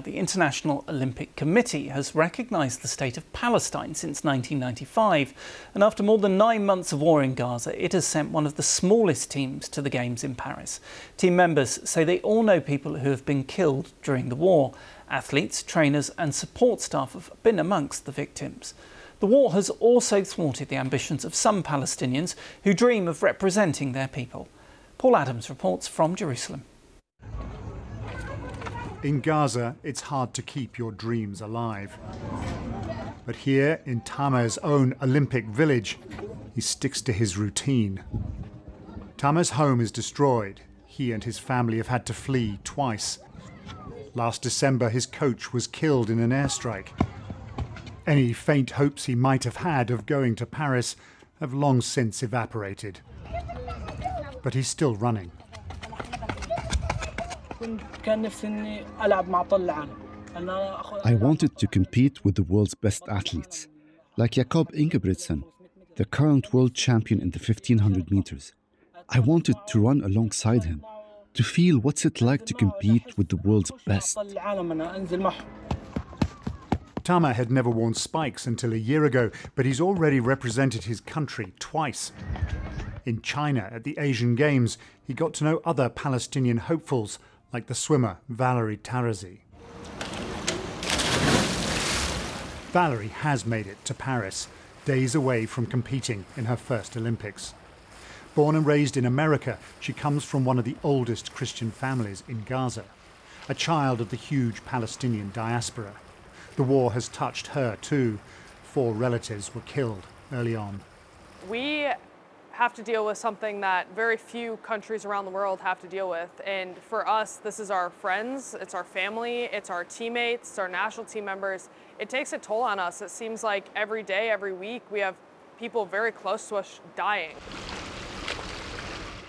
The International Olympic Committee has recognised the state of Palestine since 1995, and after more than 9 months of war in Gaza, it has sent one of the smallest teams to the Games in Paris. Team members say they all know people who have been killed during the war. Athletes, trainers and support staff have been amongst the victims. The war has also thwarted the ambitions of some Palestinians who dream of representing their people. Paul Adams reports from Jerusalem. In Gaza, it's hard to keep your dreams alive. But here, in Tamer's own Olympic village, he sticks to his routine. Tamer's home is destroyed. He and his family have had to flee twice. Last December, his coach was killed in an airstrike. Any faint hopes he might have had of going to Paris have long since evaporated. But he's still running. I wanted to compete with the world's best athletes, like Jakob Ingebrigtsen, the current world champion in the 1500 meters. I wanted to run alongside him, to feel what's it like to compete with the world's best. Tamer had never worn spikes until a year ago, but he's already represented his country twice. In China, at the Asian Games, he got to know other Palestinian hopefuls, like the swimmer Valerie Tarazi. Valerie has made it to Paris, days away from competing in her first Olympics. Born and raised in America, she comes from one of the oldest Christian families in Gaza, a child of the huge Palestinian diaspora. The war has touched her too. 4 relatives were killed early on. We have to deal with something that very few countries around the world have to deal with. And for us, this is our friends, it's our family, it's our teammates, it's our national team members. It takes a toll on us. It seems like every day, every week, we have people very close to us dying.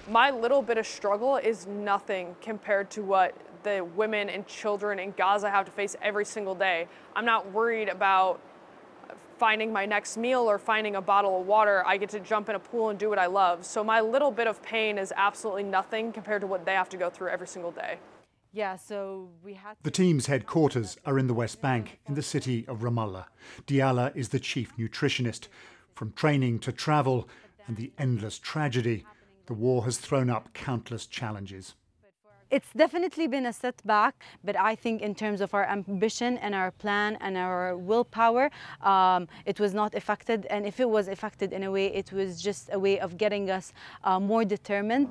My little bit of struggle is nothing compared to what the women and children in Gaza have to face every single day. I'm not worried about finding my next meal or finding a bottle of water. I get to jump in a pool and do what I love. So my little bit of pain is absolutely nothing compared to what they have to go through every single day. Yeah, so we had The team's headquarters are in the West Bank, in the city of Ramallah. Diala is the chief nutritionist. From training to travel and the endless tragedy, the war has thrown up countless challenges. It's definitely been a setback, but I think in terms of our ambition and our plan and our willpower, it was not affected. And if it was affected in a way, it was just a way of getting us more determined.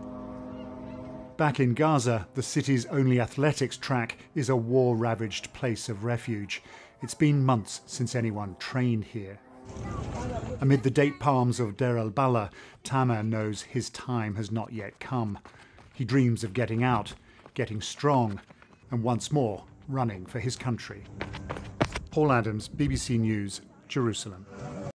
Back in Gaza, the city's only athletics track is a war-ravaged place of refuge. It's been months since anyone trained here. Amid the date palms of Deir al-Balah, Tamer knows his time has not yet come. He dreams of getting out, getting strong, and once more running for his country. Paul Adams, BBC News, Jerusalem.